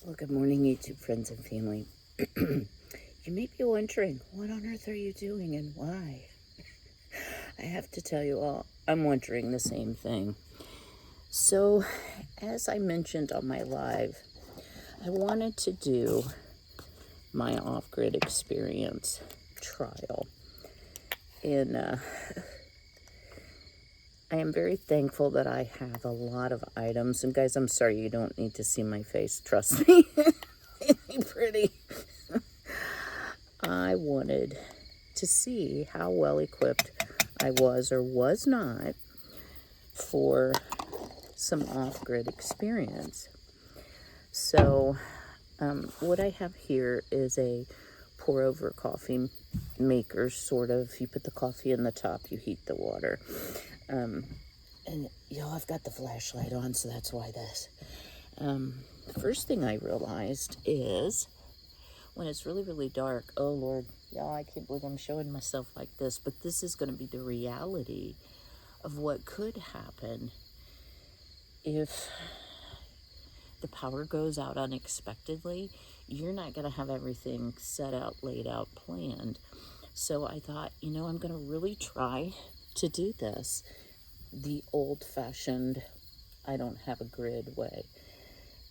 Well, good morning, YouTube friends and family. You may be wondering, what on earth are you doing and why? I have to tell you all, I'm wondering the same thing. So, as I mentioned on my live, I wanted to do my off-grid experience trial. And I am very thankful that I have a lot of items. And guys, I'm sorry, you don't need to see my face. Trust me. It's pretty. I wanted to see how well equipped I was or was not for some off-grid experience. So what I have here is a pour-over coffee maker, sort of. You put the coffee in the top, you heat the water. And y'all, I've got the flashlight on, so that's why this. The first thing I realized is when it's really, really dark, oh Lord, y'all, I can't believe I'm showing myself like this, but this is going to be the reality of what could happen if the power goes out unexpectedly. You're not going to have everything set out, laid out, planned. So I thought, you know, I'm going to really try to do this the old-fashioned, I don't have a grid way.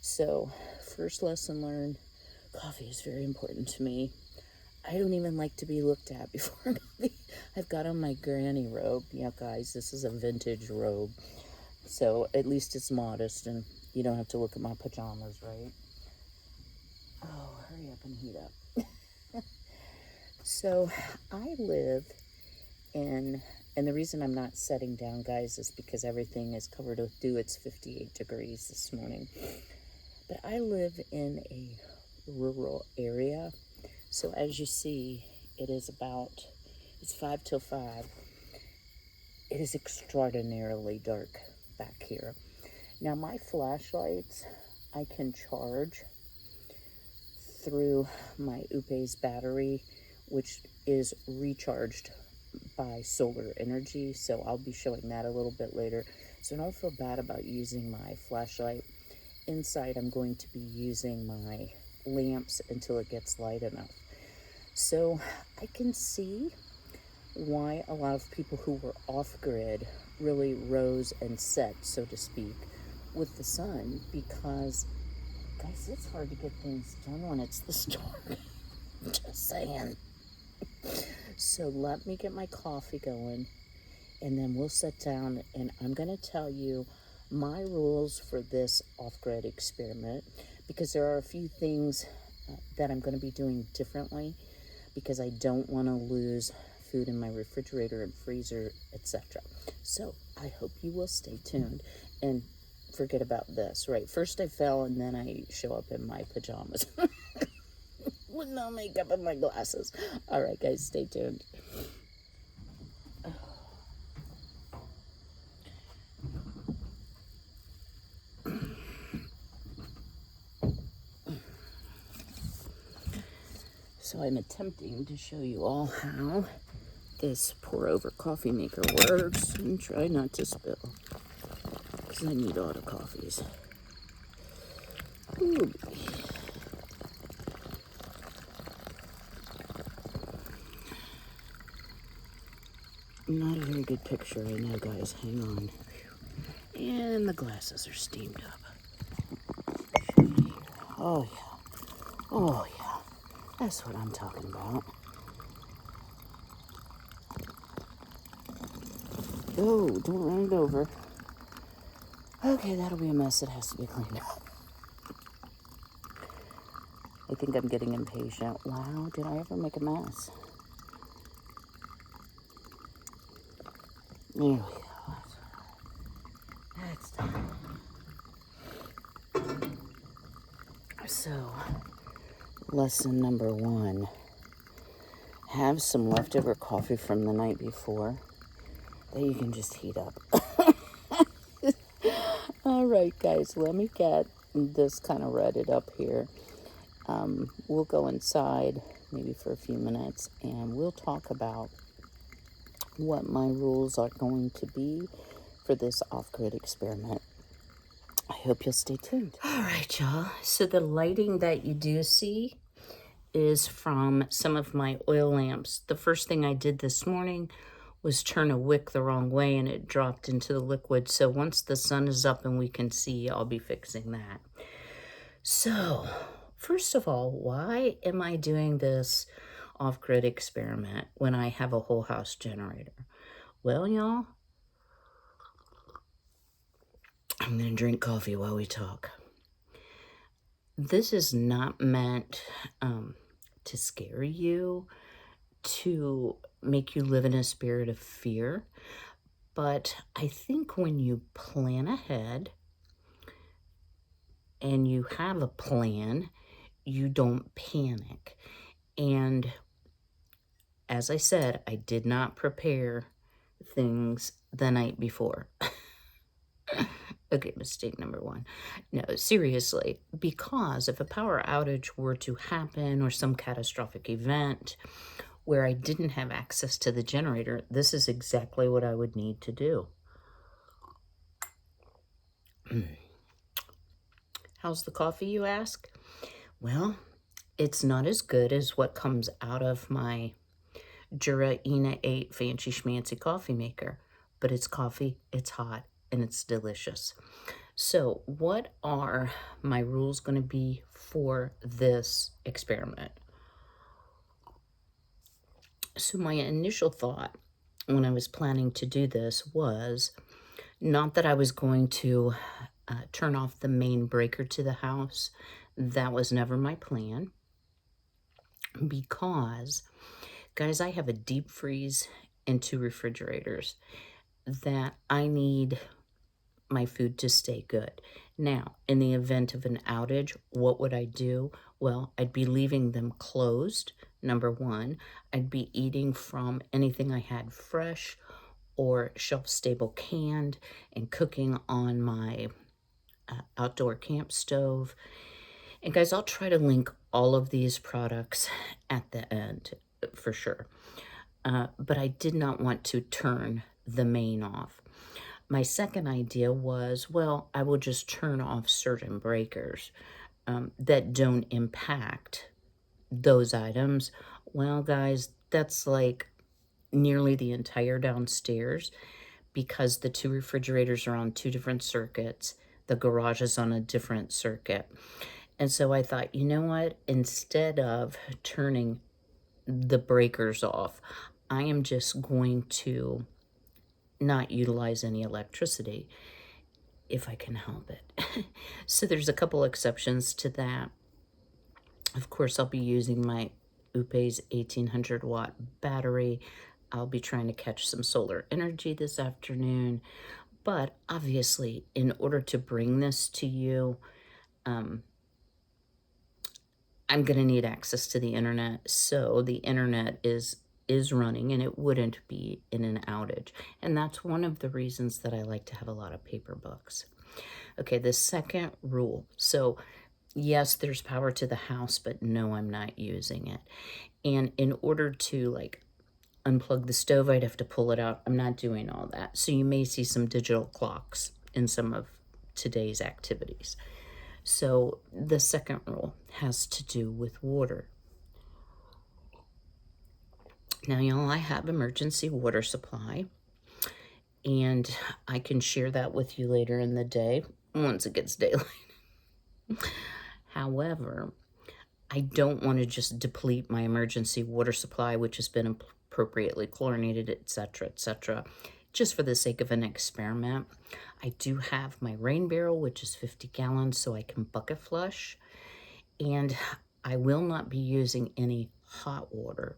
So, first lesson learned, coffee is very important to me. I don't even like to be looked at before coffee. I've got on my granny robe. Yeah, guys, this is a vintage robe. So, at least it's modest and you don't have to look at my pajamas, right? Oh, hurry up and heat up. So, I live in, and the reason I'm not setting down, guys, is because everything is covered with dew. It's 58 degrees this morning. But I live in a rural area. So as you see, it's 5 till 5. It is extraordinarily dark back here. Now my flashlights, I can charge through my Upe's battery, which is recharged by solar energy, so I'll be showing that a little bit later. So don't feel bad about using my flashlight. Inside, I'm going to be using my lamps until it gets light enough. So I can see why a lot of people who were off-grid really rose and set, so to speak, with the sun, because, guys, it's hard to get things done when it's this dark. Just saying. So let me get my coffee going, and then we'll sit down, and I'm going to tell you my rules for this off-grid experiment, because there are a few things that I'm going to be doing differently, because I don't want to lose food in my refrigerator and freezer, etc. So I hope you will stay tuned and forget about this. Right, first I fell, and then I show up in my pajamas. With no makeup and my glasses. All right, guys, stay tuned. So I'm attempting to show you all how this pour-over coffee maker works, and try not to spill, because I need all the coffees. Ooh. Not a very good picture, I know, guys. Hang on. And the glasses are steamed up. Oh, yeah. Oh, yeah. That's what I'm talking about. Oh, don't run it over. Okay, that'll be a mess that has to be cleaned up. I think I'm getting impatient. Wow, did I ever make a mess? There we go. That's done. So, lesson number 1. Have some leftover coffee from the night before that you can just heat up. All right, guys, let me get this kind of redded up here. We'll go inside maybe for a few minutes and we'll talk about what my rules are going to be for this off-grid experiment. I hope you'll stay tuned. All right, y'all. So the lighting that you do see is from some of my oil lamps. The first thing I did this morning was turn a wick the wrong way and it dropped into the liquid. So once the sun is up and we can see, I'll be fixing that. So first of all, why am I doing this off-grid experiment when I have a whole house generator? Well, y'all, I'm gonna drink coffee while we talk. This is not meant to scare you, to make you live in a spirit of fear. But I think when you plan ahead and you have a plan, you don't panic. And as I said, I did not prepare things the night before. Okay, mistake number 1. No, seriously, because if a power outage were to happen or some catastrophic event where I didn't have access to the generator, this is exactly what I would need to do. How's the coffee, you ask? Well, it's not as good as what comes out of my Jura Ina 8 fancy schmancy coffee maker, but it's coffee, it's hot, and it's delicious. So what are my rules going to be for this experiment? So my initial thought when I was planning to do this was not that I was going to turn off the main breaker to the house. That was never my plan because, guys, I have a deep freeze and 2 refrigerators that I need my food to stay good. Now, in the event of an outage, what would I do? Well, I'd be leaving them closed, number 1. I'd be eating from anything I had fresh or shelf-stable canned and cooking on my outdoor camp stove. And guys, I'll try to link all of these products at the end for sure. But I did not want to turn the main off. My second idea was, well, I will just turn off certain breakers that don't impact those items. Well, guys, that's like nearly the entire downstairs because the 2 refrigerators are on 2 different circuits. The garage is on a different circuit. And so I thought, you know what? Instead of turning the breakers off, I am just going to not utilize any electricity if I can help it. So there's a couple exceptions to that. Of course, I'll be using my Upe's 1800 watt battery. I'll be trying to catch some solar energy this afternoon. But obviously, in order to bring this to you, I'm going to need access to the internet. So the internet is running and it wouldn't be in an outage. And that's one of the reasons that I like to have a lot of paper books. Okay, the second rule. So yes, there's power to the house, but no, I'm not using it. And in order to like unplug the stove, I'd have to pull it out. I'm not doing all that. So you may see some digital clocks in some of today's activities. So the second rule has to do with water. Now, y'all, I have emergency water supply, and I can share that with you later in the day once it gets daylight. However, I don't want to just deplete my emergency water supply, which has been appropriately chlorinated, etc., just for the sake of an experiment. I do have my rain barrel, which is 50 gallons, so I can bucket flush. And I will not be using any hot water,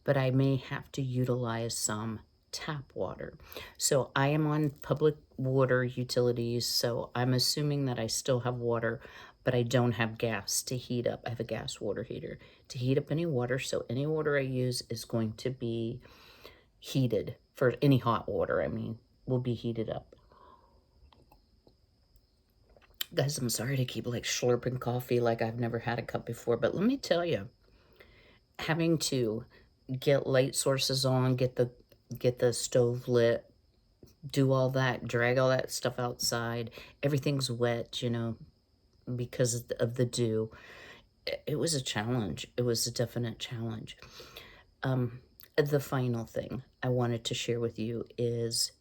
but I may have to utilize some tap water. So I am on public water utilities, so I'm assuming that I still have water, but I don't have gas to heat up. I have a gas water heater to heat up any water, so any water I use is going to be heated. For any hot water, I mean, will be heated up. Guys, I'm sorry to keep like slurping coffee like I've never had a cup before, but let me tell you, having to get light sources on, get the stove lit, do all that, drag all that stuff outside. Everything's wet, you know, because of the dew. It was a challenge. It was a definite challenge. The final thing I wanted to share with you is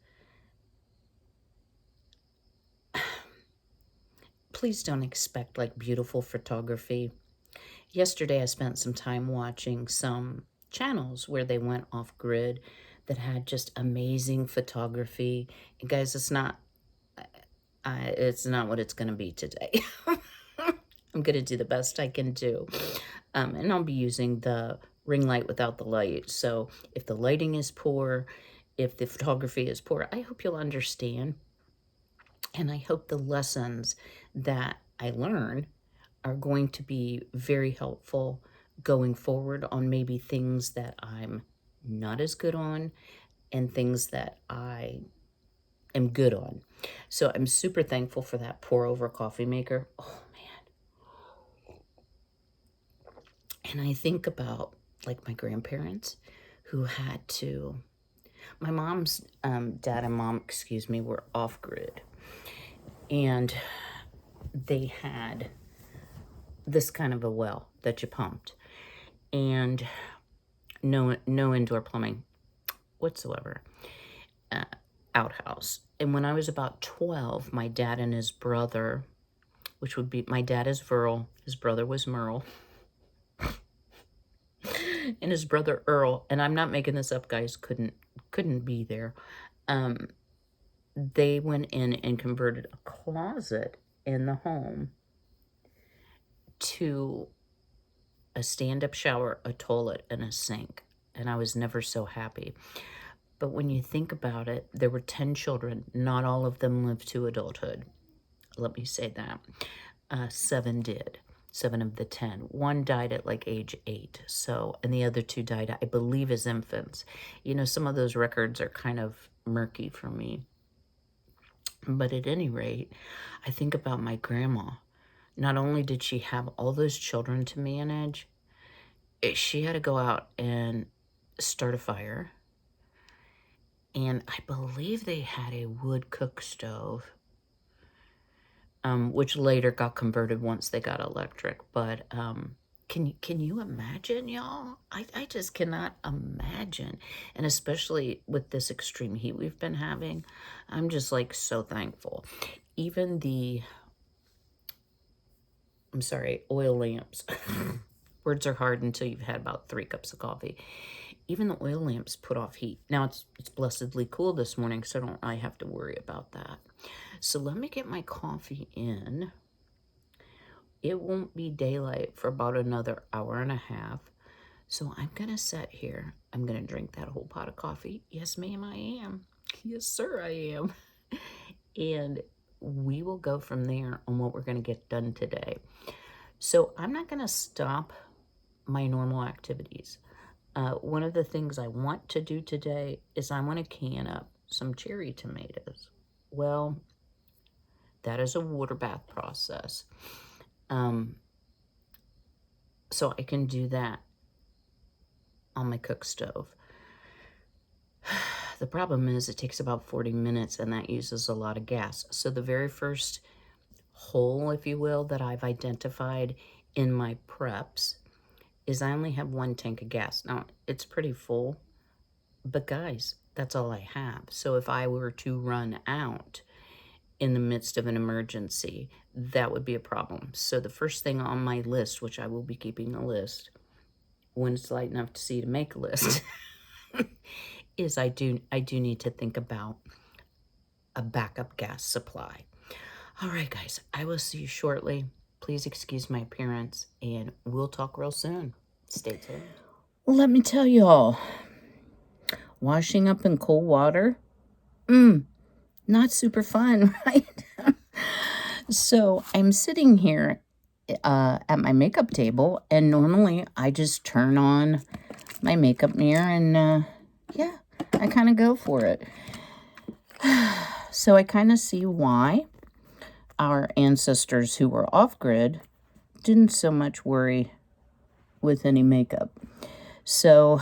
please don't expect like beautiful photography. Yesterday, I spent some time watching some channels where they went off grid that had just amazing photography. And guys, it's not what it's going to be today. I'm going to do the best I can do. And I'll be using the ring light without the light. So if the lighting is poor, if the photography is poor, I hope you'll understand. And I hope the lessons that I learn are going to be very helpful going forward on maybe things that I'm not as good on and things that I am good on. So I'm super thankful for that pour over coffee maker. Oh man. And I think about like my grandparents who had to, my mom's dad and mom, excuse me, were off grid. And they had this kind of a well that you pumped. And no indoor plumbing whatsoever. Outhouse. And when I was about 12, my dad and his brother, which would be, my dad is Verl, his brother was Merle, and his brother Earl, and I'm not making this up, guys, couldn't be there. They went in and converted a closet in the home to a stand-up shower, a toilet, and a sink. And I was never so happy. But when you think about it, there were 10 children. Not all of them lived to adulthood. Let me say that. 7 did. 7 of the 10. One died at like age 8. So, and the other 2 died, I believe, as infants. You know, some of those records are kind of murky for me. But at any rate, I think about my grandma. Not only did she have all those children to manage, she had to go out and start a fire. And I believe they had a wood cook stove, which later got converted once they got electric. But can you imagine, y'all? I just cannot imagine. And especially with this extreme heat we've been having, I'm just like so thankful. Even oil lamps. Words are hard until you've had about 3 cups of coffee. Even the oil lamps put off heat. Now it's blessedly cool this morning, so I don't really have to worry about that. So let me get my coffee in. It won't be daylight for about another hour and a half. So I'm going to sit here. I'm going to drink that whole pot of coffee. Yes, ma'am, I am. Yes, sir, I am. And we will go from there on what we're going to get done today. So I'm not going to stop my normal activities. One of the things I want to do today is I want to can up some cherry tomatoes. Well, that is a water bath process. So I can do that on my cook stove. The problem is it takes about 40 minutes and that uses a lot of gas. So the very first hole, if you will, that I've identified in my preps is I only have 1 tank of gas. Now, it's pretty full, but guys, that's all I have. So if I were to run out in the midst of an emergency, that would be a problem. So the first thing on my list, which I will be keeping a list when it's light enough to see to make a list, is I do need to think about a backup gas supply. All right, guys, I will see you shortly. Please excuse my appearance, and we'll talk real soon. Stay tuned. Well, let me tell you all, washing up in cold water, not super fun, right? So I'm sitting here at my makeup table, and normally I just turn on my makeup mirror and yeah, I kind of go for it. So I kind of see why our ancestors who were off-grid didn't so much worry with any makeup. So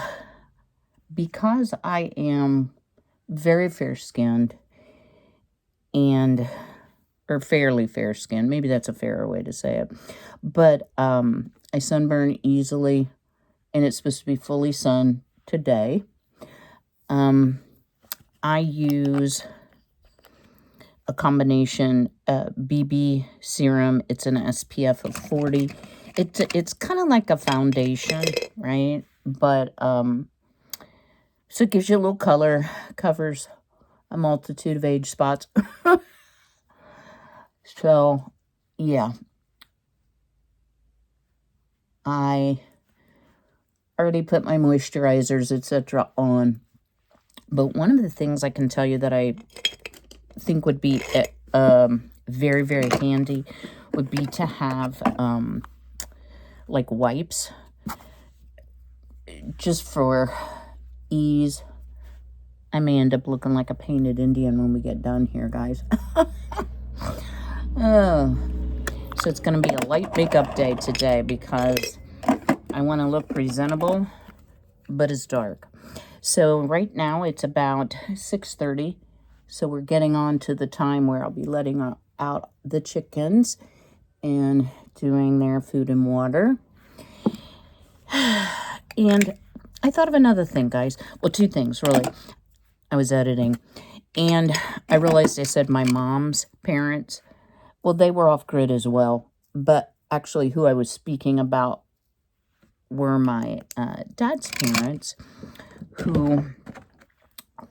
because I am very fair-skinned or fairly fair-skinned, maybe that's a fairer way to say it, but I sunburn easily, and it's supposed to be fully sun today. I use a combination BB serum. It's an SPF of 40. It's kind of like a foundation, right? But so it gives you a little color, covers a multitude of age spots. So yeah, I already put my moisturizers, etc. on. But one of the things I can tell you that I think would be very, very handy would be to have like wipes, just for ease. I may end up looking like a painted Indian when we get done here, guys. Oh, so it's going to be a light makeup day today because I want to look presentable, but it's dark. So right now it's about 6:30. So we're getting on to the time where I'll be letting out the chickens and doing their food and water. And I thought of another thing, guys. Well, 2 things, really. I was editing, and I realized I said my mom's parents. Well, they were off-grid as well, but actually who I was speaking about were my dad's parents, who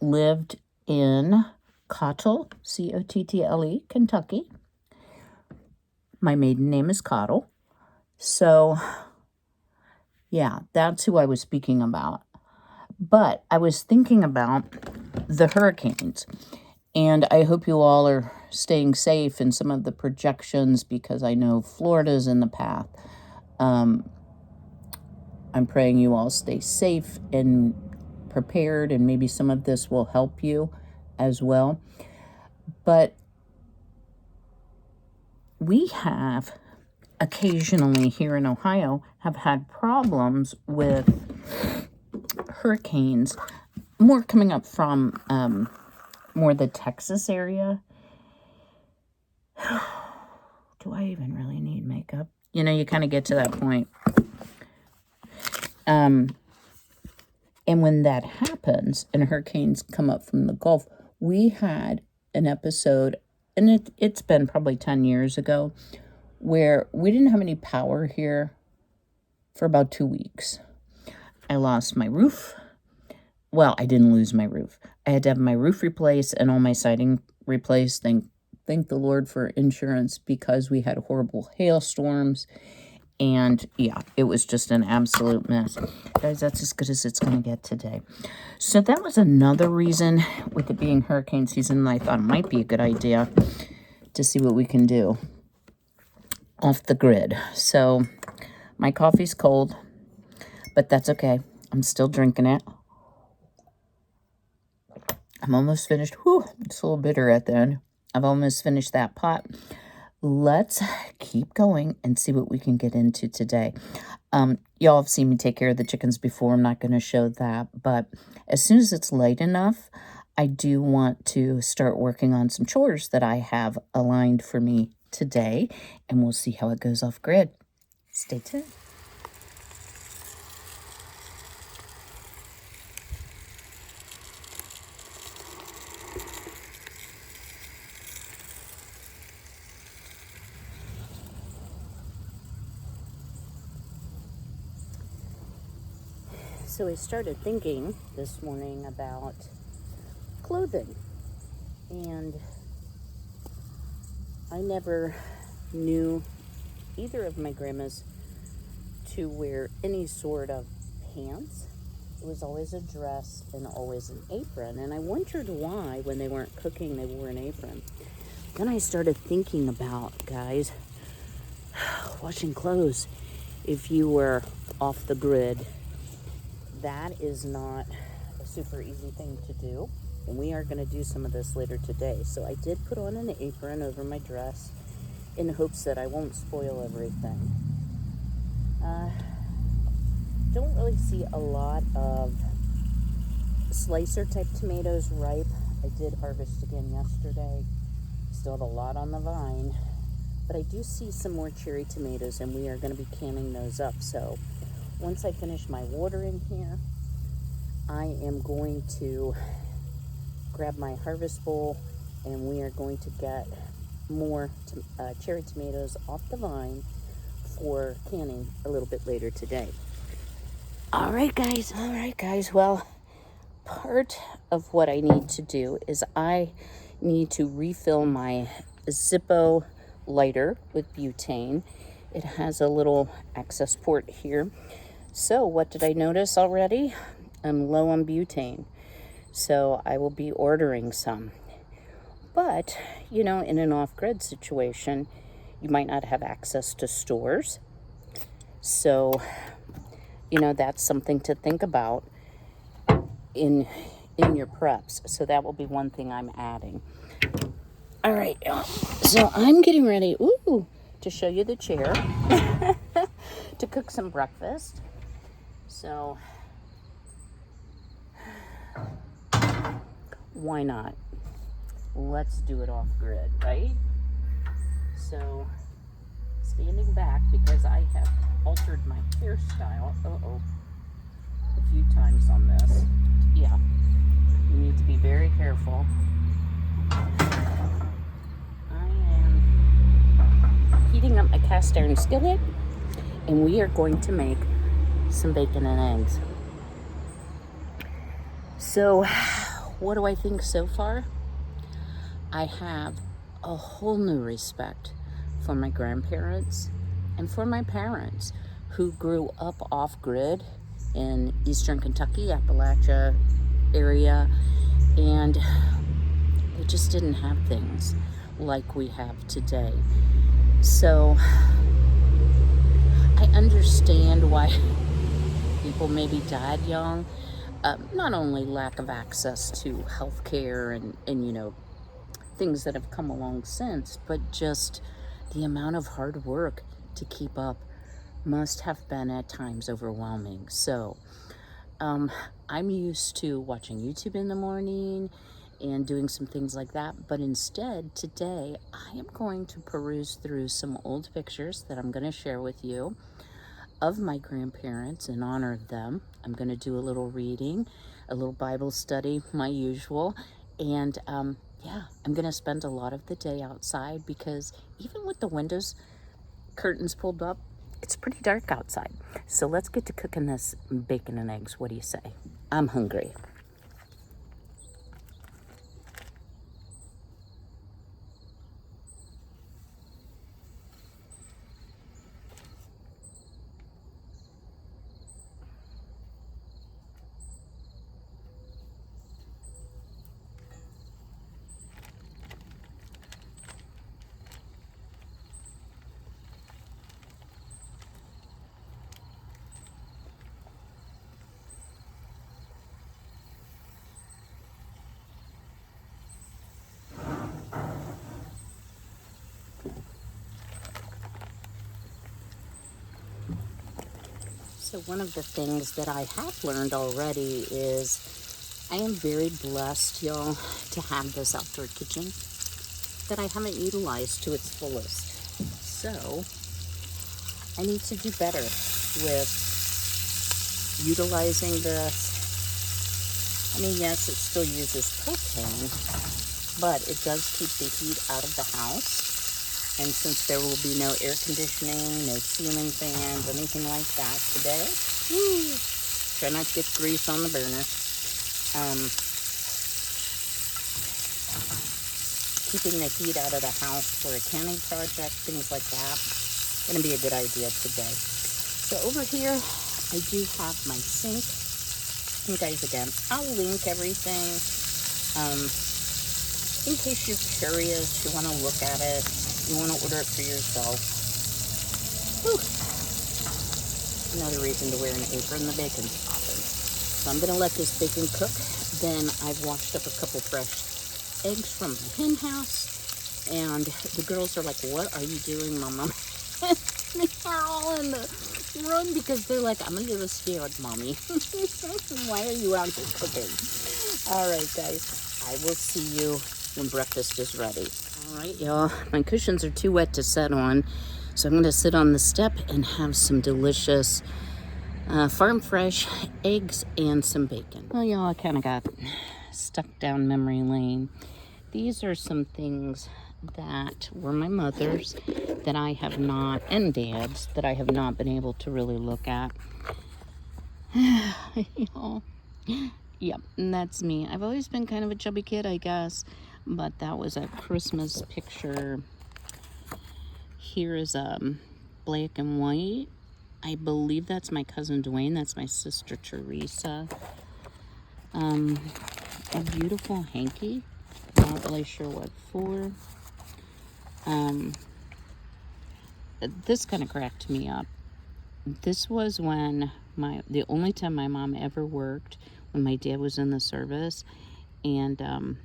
lived in Cottle, C-O-T-T-L-E, Kentucky. My maiden name is Cottle. So, yeah, that's who I was speaking about. But I was thinking about the hurricanes, and I hope you all are staying safe in some of the projections, because I know Florida's in the path. I'm praying you all stay safe and prepared, and maybe some of this will help you as well. But we have occasionally here in Ohio have had problems with hurricanes, more coming up from more the Texas area. Do I even really need makeup? You know, you kind of get to that point. And when that happens and hurricanes come up from the Gulf, we had an episode, and it's been probably 10 years ago, where we didn't have any power here for about 2 weeks. I lost my roof. Well, I didn't lose my roof. I had to have my roof replaced and all my siding replaced. Thank the Lord for insurance, because we had horrible hailstorms. And yeah, it was just an absolute mess. Guys, that's as good as it's going to get today. So that was another reason, with it being hurricane season, I thought it might be a good idea to see what we can do off the grid. So my coffee's cold, but that's okay. I'm still drinking it. I'm almost finished. Whew, it's a little bitter at the end. I've almost finished that pot. Let's keep going and see what we can get into today. Y'all have seen me take care of the chickens before. I'm not going to show that. But as soon as it's light enough, I do want to start working on some chores that I have aligned for me today. And we'll see how it goes off grid. Stay tuned. So I started thinking this morning about clothing, and I never knew either of my grandmas to wear any sort of pants. It was always a dress and always an apron, and I wondered why when they weren't cooking they wore an apron. Then I started thinking about, guys, washing clothes. If you were off the grid, that is not a super easy thing to do, and we are going to do some of this later today. So I did put on an apron over my dress in hopes that I won't spoil everything. Don't really see a lot of slicer type tomatoes ripe. I did harvest again yesterday. Still have a lot on the vine, but I do see some more cherry tomatoes, and we are going to be canning those up. So once I finish my watering here, I am going to grab my harvest bowl, and we are going to get more cherry tomatoes off the vine for canning a little bit later today. All right, guys. Well, part of what I need to do is I need to refill my Zippo lighter with butane. It has a little access port here. So what did I notice already? I'm low on butane, so I will be ordering some. But, in an off-grid situation, you might not have access to stores. So, that's something to think about in your preps. So that will be one thing I'm adding. All right, so I'm getting ready, to show you the chair to cook some breakfast. So why not? Let's do it off grid, right? So standing back because I have altered my hairstyle. A few times on this. Yeah, you need to be very careful. I am heating up my cast iron skillet, and we are going to make some bacon and eggs. So, what do I think so far? I have a whole new respect for my grandparents and for my parents who grew up off-grid in eastern Kentucky, Appalachia area, and they just didn't have things like we have today. So I understand why people maybe died young. Not only lack of access to health care and things that have come along since, but just the amount of hard work to keep up must have been at times overwhelming. So I'm used to watching YouTube in the morning and doing some things like that, but instead today I am going to peruse through some old pictures that I'm going to share with you of my grandparents in honor of them. I'm going to do a little reading, a little Bible study, my usual, and I'm going to spend a lot of the day outside because even with the windows curtains pulled up, it's pretty dark outside. So let's get to cooking this bacon and eggs. What do you say? I'm hungry. So one of the things that I have learned already is I am very blessed, y'all, to have this outdoor kitchen that I haven't utilized to its fullest. So I need to do better with utilizing this. I mean, yes, it still uses propane, but it does keep the heat out of the house. And since there will be no air conditioning, no ceiling fans, anything like that today, Try not to get grease on the burner. Keeping the heat out of the house for a canning project, things like that, gonna be a good idea today. So over here, I do have my sink. And guys, again, I'll link everything. In case you're curious, you want to look at it, you want to order it for yourself. Whew. Another reason to wear an apron, the bacon's popping. So I'm going to let this bacon cook. Then I've washed up a couple fresh eggs from the hen house. And the girls are like, what are you doing, Mama? They are all in the run because they're like, I'm a little scared, Mommy. Why are you out here cooking? All right, guys, I will see you when breakfast is ready. All right, y'all, my cushions are too wet to sit on, so I'm gonna sit on the step and have some delicious farm fresh eggs and some bacon. Well, y'all, I kind of got stuck down memory lane. These are some things that were my mother's that I have not, and Dad's, that I have not been able to really look at. Y'all. Yep, and that's me. I've always been kind of a chubby kid, I guess, but that was a Christmas picture. Here is black and white. I believe that's my cousin Dwayne. That's my sister Teresa. A beautiful hanky. Not really sure what for. This kind of cracked me up. This was when the only time my mom ever worked, when my dad was in the service, and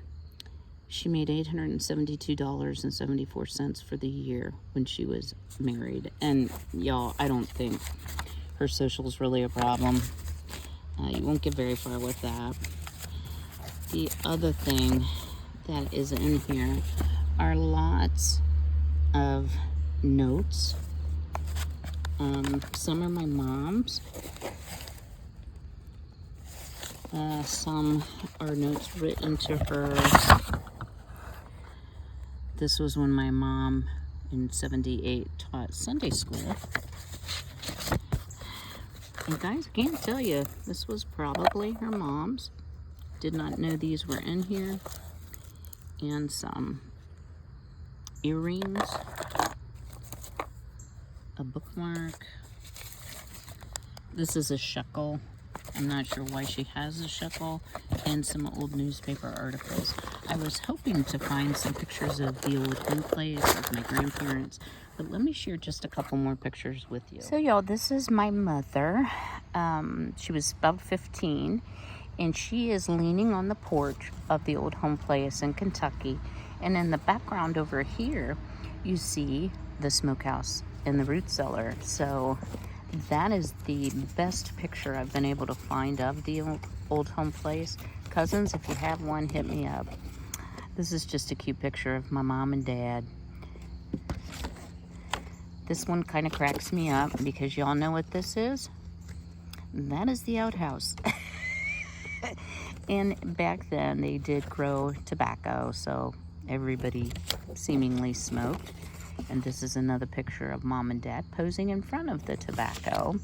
she made $872.74 for the year when she was married. And y'all, I don't think her social is really a problem. You won't get very far with that. The other thing that is in here are lots of notes. Some are my mom's. Some are notes written to her. This was when my mom in 78 taught Sunday school. And guys, I can't tell you, this was probably her mom's. Did not know these were in here. And some earrings. A bookmark. This is a shekel. I'm not sure why she has a shekel, and some old newspaper articles. I was hoping to find some pictures of the old home place with my grandparents, but let me share just a couple more pictures with you. So y'all, this is my mother. She was about 15, and she is leaning on the porch of the old home place in Kentucky. And in the background over here, you see the smokehouse and the root cellar. So that is the best picture I've been able to find of the old home place. Cousins, if you have one, hit me up. This is just a cute picture of my mom and dad. This one kind of cracks me up because y'all know what this is. That is the outhouse. And back then they did grow tobacco, so everybody seemingly smoked. And this is another picture of Mom and Dad posing in front of the tobacco.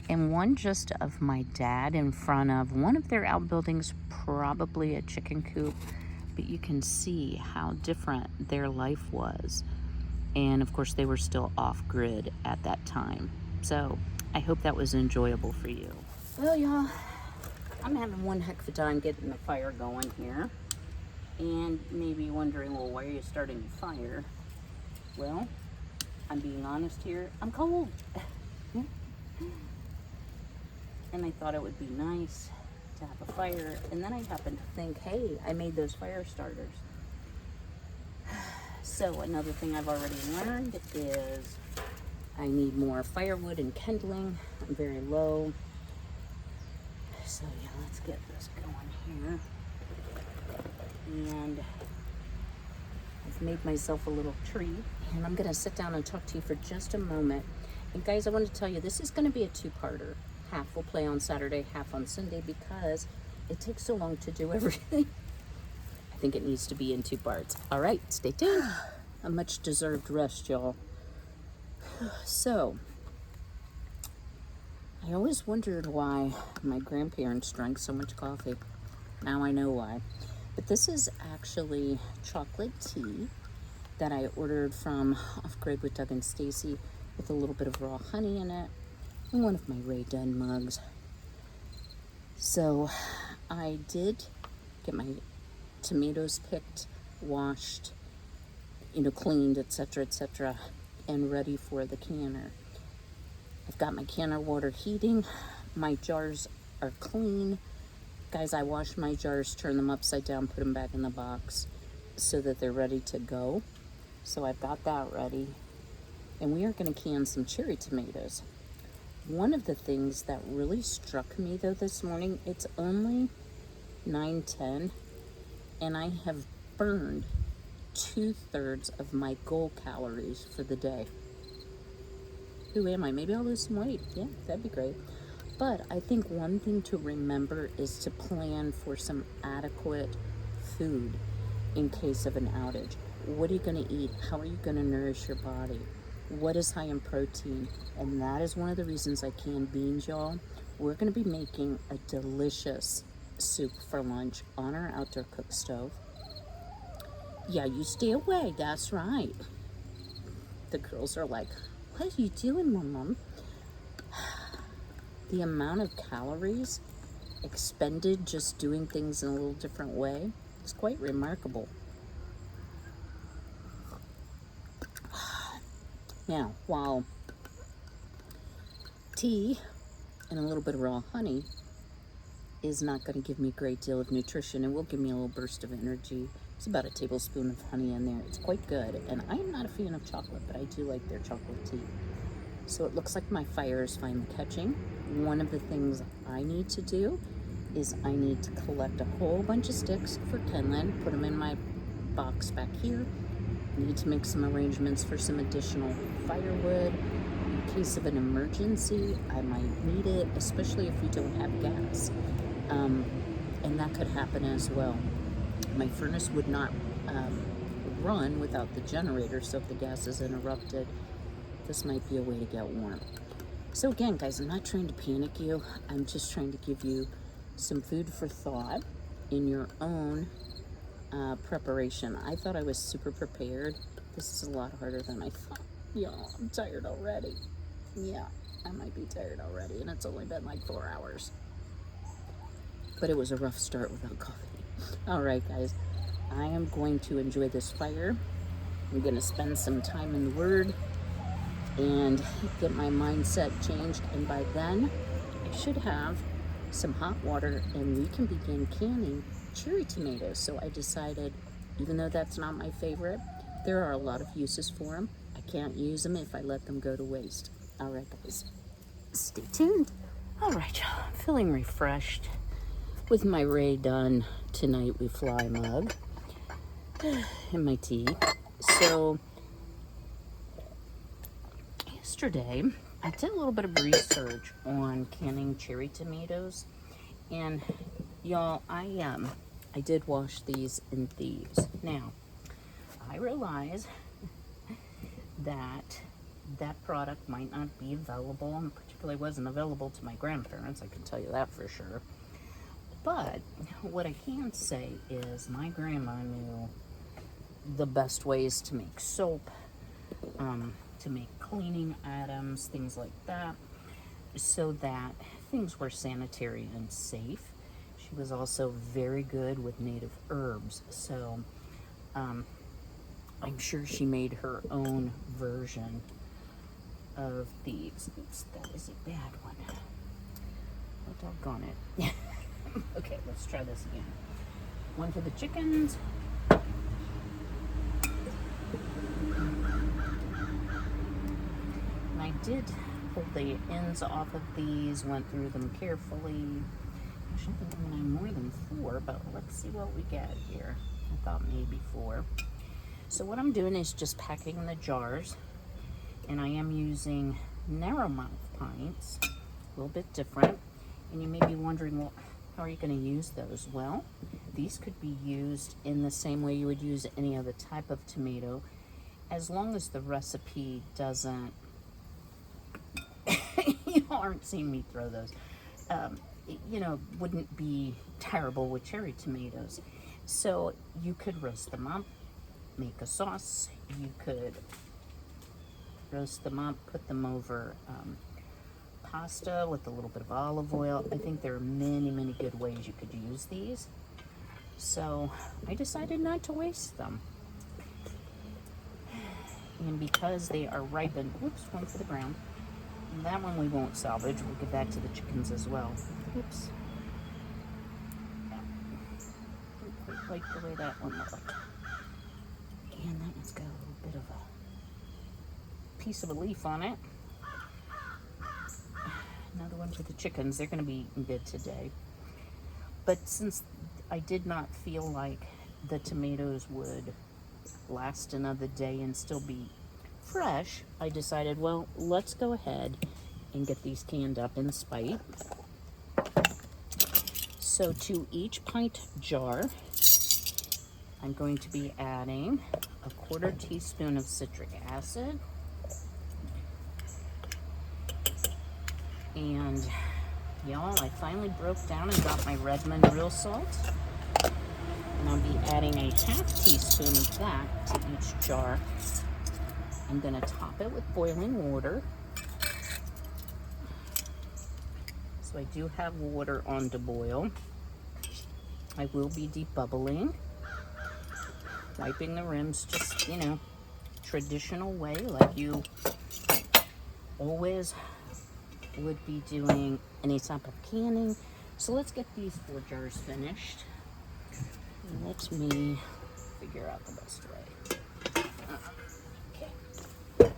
And one just of my dad in front of one of their outbuildings, probably a chicken coop. But you can see how different their life was. And of course, they were still off-grid at that time. So I hope that was enjoyable for you. Well, y'all, I'm having one heck of a time getting the fire going here. And maybe wondering, well, why are you starting a fire? Well, I'm being honest here, I'm cold. And I thought it would be nice to have a fire. And then I happened to think, hey, I made those fire starters. So another thing I've already learned is I need more firewood and kindling. I'm very low. So yeah, let's get this going here. And I've made myself a little tree, and I'm gonna sit down and talk to you for just a moment. And guys, I want to tell you, this is gonna be a two-parter. Half will play on Saturday, half on Sunday, because it takes so long to do everything. I think it needs to be in two parts. All right, stay tuned. A much deserved rest, y'all. So, I always wondered why my grandparents drank so much coffee. Now I know why. But this is actually chocolate tea that I ordered from Off Grid with Doug and Stacy with a little bit of raw honey in it and one of my Ray Dunn mugs. So I did get my tomatoes picked, washed, cleaned, etc., and ready for the canner. I've got my canner water heating. My jars are clean. Guys, I wash my jars, turn them upside down, put them back in the box so that they're ready to go. So I've got that ready. And we are going to can some cherry tomatoes. One of the things that really struck me though this morning, it's only 9:10 and I have burned 2/3 of my goal calories for the day. Who am I? Maybe I'll lose some weight. Yeah, that'd be great. But I think one thing to remember is to plan for some adequate food in case of an outage. What are you going to eat? How are you going to nourish your body? What is high in protein? And that is one of the reasons I canned beans, y'all. We're going to be making a delicious soup for lunch on our outdoor cook stove. Yeah, you stay away. That's right. The girls are like, what are you doing, Mom? The amount of calories expended just doing things in a little different way is quite remarkable. Now, while tea and a little bit of raw honey is not going to give me a great deal of nutrition, it will give me a little burst of energy. It's about a tablespoon of honey in there. It's quite good. And I am not a fan of chocolate, but I do like their chocolate tea. So it looks like my fire is finally catching. One of the things I need to do is I need to collect a whole bunch of sticks for kindling, put them in my box back here. I need to make some arrangements for some additional firewood. In case of an emergency, I might need it, especially if we don't have gas. And that could happen as well. My furnace would not run without the generator, so if the gas is interrupted, this might be a way to get warm. So again, guys, I'm not trying to panic you. I'm just trying to give you some food for thought in your own preparation. I thought I was super prepared. This is a lot harder than I thought. Y'all, I'm tired already. Yeah, I might be tired already, and it's only been like 4 hours. But it was a rough start without coffee. All right, guys, I am going to enjoy this fire. I'm going to spend some time in the Word and get my mindset changed. And by then, I should have some hot water and we can begin canning cherry tomatoes. So I decided, even though that's not my favorite, there are a lot of uses for them. I can't use them if I let them go to waste. All right, guys, stay tuned. All right, y'all, I'm feeling refreshed with my Ray Dunn Tonight We Fly mug and my tea. So yesterday, I did a little bit of research on canning cherry tomatoes, and y'all, I did wash these in thieves. Now, I realize that product might not be available, and particularly wasn't available to my grandparents, I can tell you that for sure. But what I can say is my grandma knew the best ways to make soap, to make cleaning items, things like that, so that things were sanitary and safe. She was also very good with native herbs, so I'm sure she made her own version of these. Oops, that is a bad one. Oh, doggone it. Okay, let's try this again. One for the chickens. And I did pull the ends off of these, went through them carefully. Actually, I think I'm gonna have more than 4, but let's see what we get here. I thought maybe 4. So what I'm doing is just packing the jars, and I am using narrow mouth pints, a little bit different. And you may be wondering, well, how are you going to use those? Well, these could be used in the same way you would use any other type of tomato, as long as the recipe doesn't y'all aren't seeing me throw those. You know, wouldn't be terrible with cherry tomatoes. So you could roast them up, make a sauce. You could roast them up, put them over pasta with a little bit of olive oil. I think there are many, many good ways you could use these. So I decided not to waste them. And because they are ripened, whoops, one for the ground. That one we won't salvage. We'll give that to the chickens as well. Oops. Yeah. Didn't quite like the way that one looked. And that one's got a little bit of a piece of a leaf on it. Another one for the chickens. They're going to be eating good today. But since I did not feel like the tomatoes would last another day and still be fresh, I decided, well, let's go ahead and get these canned up in spite. So to each pint jar, I'm going to be adding a 1/4 teaspoon of citric acid. And y'all, I finally broke down and got my Redmond real salt. And I'll be adding a 1/2 teaspoon of that to each jar. I'm going to top it with boiling water. So I do have water on to boil. I will be debubbling, wiping the rims, just, you know, traditional way like you always would be doing any type of canning. So let's get these 4 jars finished. Let me figure out the best way. Okay.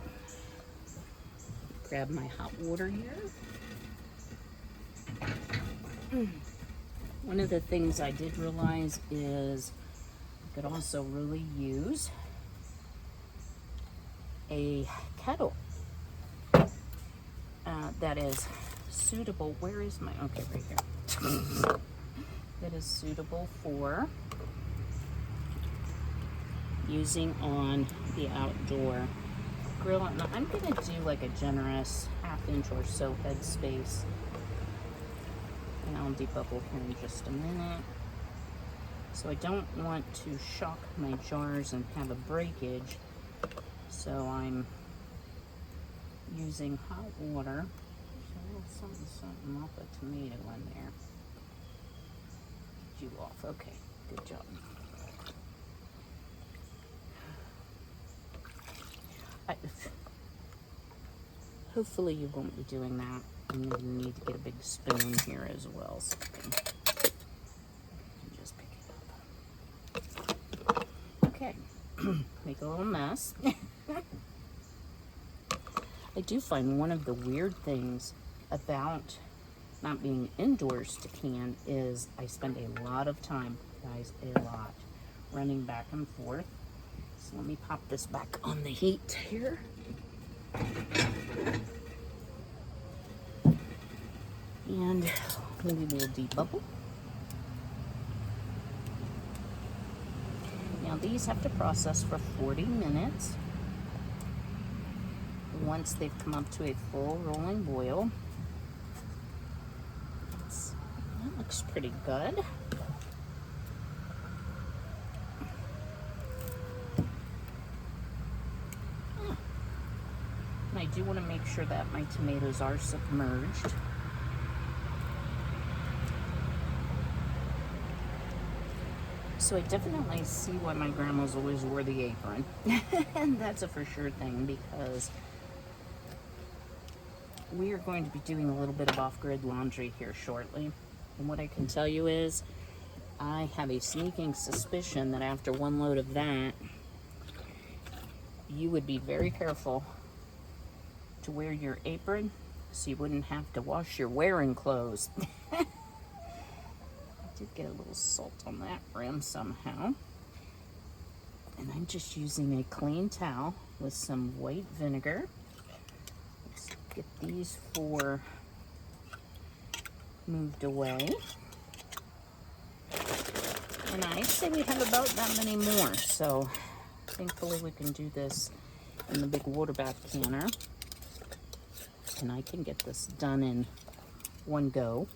Grab my hot water here. One of the things I did realize is I could also really use a kettle that is suitable. Where is my, okay, right here. That is suitable for using on the outdoor grill. And I'm going to do like a generous 1/2 inch or so head space. And I'll debubble here in just a minute. So I don't want to shock my jars and have a breakage. So I'm using hot water. There's a little something off a tomato in there. Get you off. Okay, good job. Hopefully you won't be doing that. I'm going to need to get a big spoon here as well, so I can just pick it up. Okay, make a little mess. I do find one of the weird things about not being indoors to can is I spend a lot of time, guys, a lot, running back and forth. So let me pop this back on the heat here. And we will debubble. Now these have to process for 40 minutes. Once they've come up to a full rolling boil. That looks pretty good. And I do want to make sure that my tomatoes are submerged. So I definitely see why my grandmas always wore the apron. And that's a for sure thing, because we are going to be doing a little bit of off-grid laundry here shortly. And what I can tell you is I have a sneaking suspicion that after one load of that, you would be very careful to wear your apron so you wouldn't have to wash your wearing clothes. I did get a little salt on that rim somehow. And I'm just using a clean towel with some white vinegar. Let's get these 4 moved away. And I say we have about that many more, so thankfully we can do this in the big water bath canner. and I can get this done in one go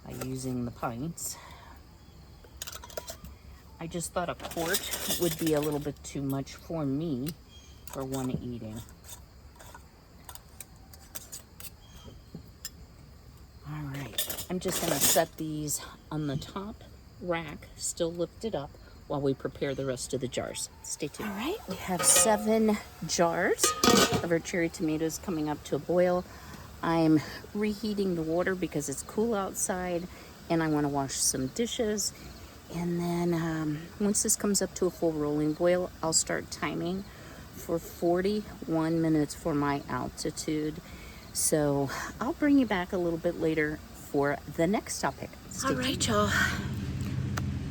by using the pints. I just thought a quart would be a little bit too much for me for one eating. All right, I'm just gonna set these on the top rack, still lifted up, while we prepare the rest of the jars. Stay tuned. All right, we have 7 jars of our cherry tomatoes coming up to a boil. I'm reheating the water because it's cool outside, and I wanna wash some dishes. And then once this comes up to a full rolling boil, I'll start timing for 41 minutes for my altitude. So I'll bring you back a little bit later for the next topic. All right, y'all.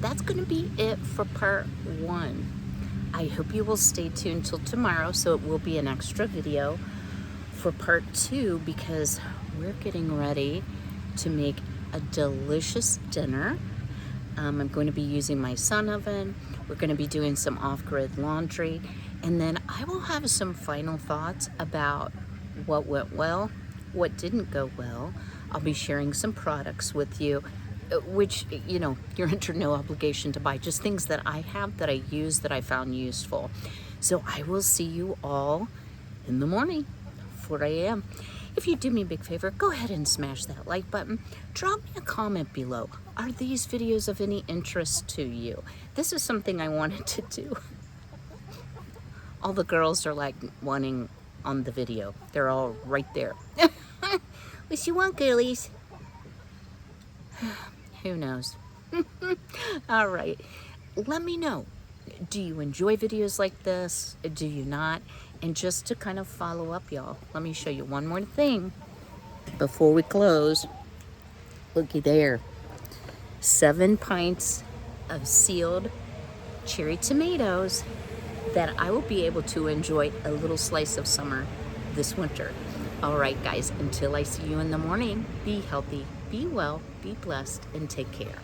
That's going to be it for part 1. I hope you will stay tuned till tomorrow, so it will be an extra video for part 2, because we're getting ready to make a delicious dinner. I'm going to be using my sun oven. We're going to be doing some off-grid laundry, and then I will have some final thoughts about what went well, what didn't go well. I'll be sharing some products with you, which, you know, you're under no obligation to buy, just things that I have that I use that I found useful. So I will see you all in the morning, 4 a.m. If you do me a big favor, go ahead and smash that like button. Drop me a comment below. Are these videos of any interest to you? This is something I wanted to do. All the girls are like wanting on the video. They're all right there. What you want, girlies? Who knows? All right. Let me know. Do you enjoy videos like this? Do you not? And just to kind of follow up, y'all, let me show you one more thing before we close. Looky there. 7 pints of sealed cherry tomatoes that I will be able to enjoy a little slice of summer this winter. All right, guys, until I see you in the morning, be healthy, be well, be blessed, and take care.